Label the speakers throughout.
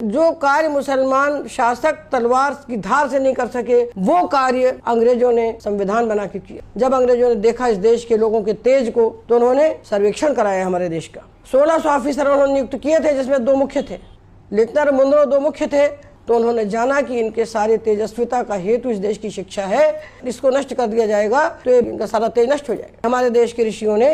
Speaker 1: जो कार्य मुसलमान शासक तलवार की धार से नहीं कर सके, वो कार्य अंग्रेजों ने संविधान बना के किया। जब अंग्रेजों ने देखा इस देश के लोगों के तेज को, तो उन्होंने सर्वेक्षण कराया हमारे देश का। 1600 ऑफिसर उन्होंने नियुक्त किए थे, जिसमें 2 मुख्य थे, लेफ्टिनेंट मुनरो 2 मुख्य थे। तो उन्होंने जाना कि इनके सारे तेजस्विता का हेतु इस देश की शिक्षा है, इसको नष्ट कर दिया जाएगा तो इनका सारा तेज नष्ट हो जाएगा। हमारे देश के ऋषियों ने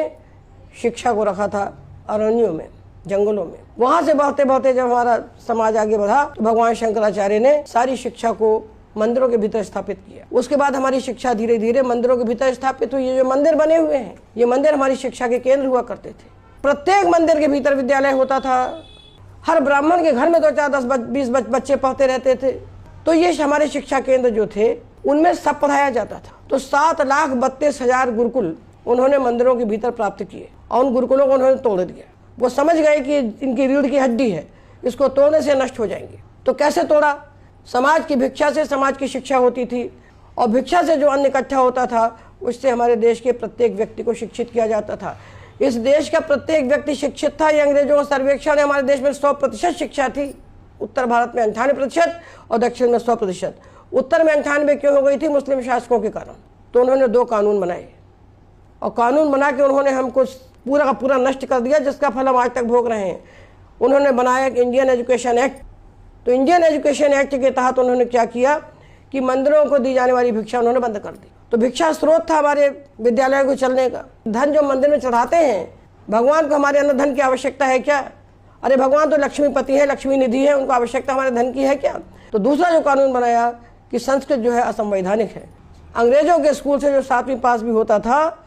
Speaker 1: शिक्षा को रखा था अरण्यों में, जंगलों में। वहां से बढ़ते बढ़ते जब हमारा समाज आगे बढ़ा तो भगवान शंकराचार्य ने सारी शिक्षा को मंदिरों के भीतर स्थापित किया। उसके बाद हमारी शिक्षा धीरे धीरे मंदिरों के भीतर स्थापित हुई। ये जो मंदिर बने हुए हैं, ये मंदिर हमारी शिक्षा के केंद्र हुआ करते थे। प्रत्येक मंदिर के भीतर विद्यालय होता था। हर ब्राह्मण के घर में 2, 4, 10, 20 बच्चे पढ़ते रहते थे। तो ये हमारे शिक्षा केंद्र जो थे, उनमें सब पढ़ाया जाता था। तो 7,32,000 गुरुकुल उन्होंने मंदिरों के भीतर प्राप्त किए और उन गुरुकुलों को उन्होंने तोड़ दिया। वो समझ गए कि इनकी रीढ़ की हड्डी है, इसको तोड़ने से नष्ट हो जाएंगे। तो कैसे तोड़ा? समाज की भिक्षा से समाज की शिक्षा होती थी, और भिक्षा से जो अन्न इकट्ठा होता था, उससे हमारे देश के प्रत्येक व्यक्ति को शिक्षित किया जाता था। इस देश का प्रत्येक व्यक्ति शिक्षित था। ये अंग्रेजों का सर्वेक्षण है। हमारे देश में 100% शिक्षा थी। उत्तर भारत में 98% और दक्षिण में 100%। उत्तर में 98 क्यों हो गई थी? मुस्लिम शासकों के कारण। तो उन्होंने 2 कानून बनाए, और कानून बना के उन्होंने हमको पूरा का पूरा नष्ट कर दिया, जिसका फल हम आज तक भोग रहे हैं। उन्होंने बनाया एक इंडियन एजुकेशन एक्ट। तो इंडियन एजुकेशन एक्ट के तहत उन्होंने क्या किया कि मंदिरों को दी जाने वाली भिक्षा उन्होंने बंद कर दी। तो भिक्षा स्रोत था हमारे विद्यालय को चलने का। धन जो मंदिर में चढ़ाते हैं, भगवान को हमारे अंदर धन की आवश्यकता है क्या? अरे भगवान तो लक्ष्मीपति है, लक्ष्मी निधि है, उनको आवश्यकता हमारे धन की है क्या? तो दूसरा जो कानून बनाया कि संस्कृत जो है असंवैधानिक है। अंग्रेजों के स्कूल से जो 7वीं पास भी होता था,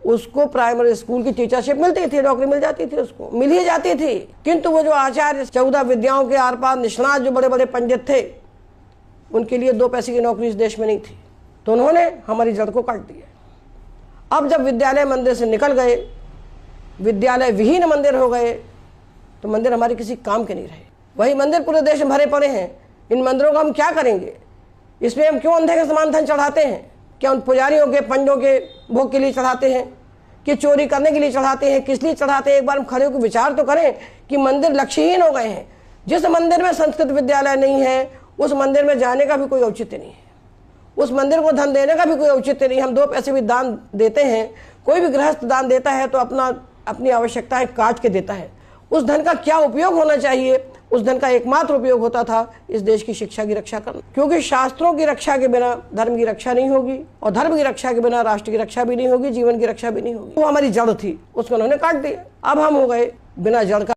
Speaker 1: उसको प्राइमरी स्कूल की टीचरशिप मिलती थी, नौकरी मिल जाती थी, उसको मिल ही जाती थी। किंतु वो जो आचार्य 14 विद्याओं के आर पार निष्णात जो बड़े बड़े पंडित थे, उनके लिए 2 पैसे की नौकरी इस देश में नहीं थी। तो उन्होंने हमारी जड़ को काट दिया। अब जब विद्यालय मंदिर से निकल गए, विद्यालय विहीन मंदिर हो गए, तो मंदिर हमारे किसी काम के नहीं रहे। वही मंदिर पूरे देश में भरे पड़े हैं। इन मंदिरों का हम क्या करेंगे? इसमें हम क्यों अंधे के समान धन चढ़ाते हैं? क्या उन पुजारियों के, पंडों के भोग के लिए चढ़ाते हैं कि चोरी करने के लिए चढ़ाते हैं? किस लिए चढ़ाते हैं? एक बार हम खड़े होकर विचार तो करें कि मंदिर लक्ष्यहीन हो गए हैं। जिस मंदिर में संस्कृत विद्यालय नहीं है, उस मंदिर में जाने का भी कोई औचित्य नहीं है, उस मंदिर को धन देने का भी कोई औचित्य नहीं। हम 2 पैसे भी दान देते हैं। कोई भी गृहस्थ दान देता है तो अपनी आवश्यकताएं काट के देता है। उस धन का क्या उपयोग होना चाहिए? उस धन का एकमात्र उपयोग होता था इस देश की शिक्षा की रक्षा करना। क्योंकि शास्त्रों की रक्षा के बिना धर्म की रक्षा नहीं होगी, और धर्म की रक्षा के बिना राष्ट्र की रक्षा भी नहीं होगी, जीवन की रक्षा भी नहीं होगी। वो हमारी जड़ थी, उसको उन्होंने काट दिया। अब हम हो गए बिना जड़ का।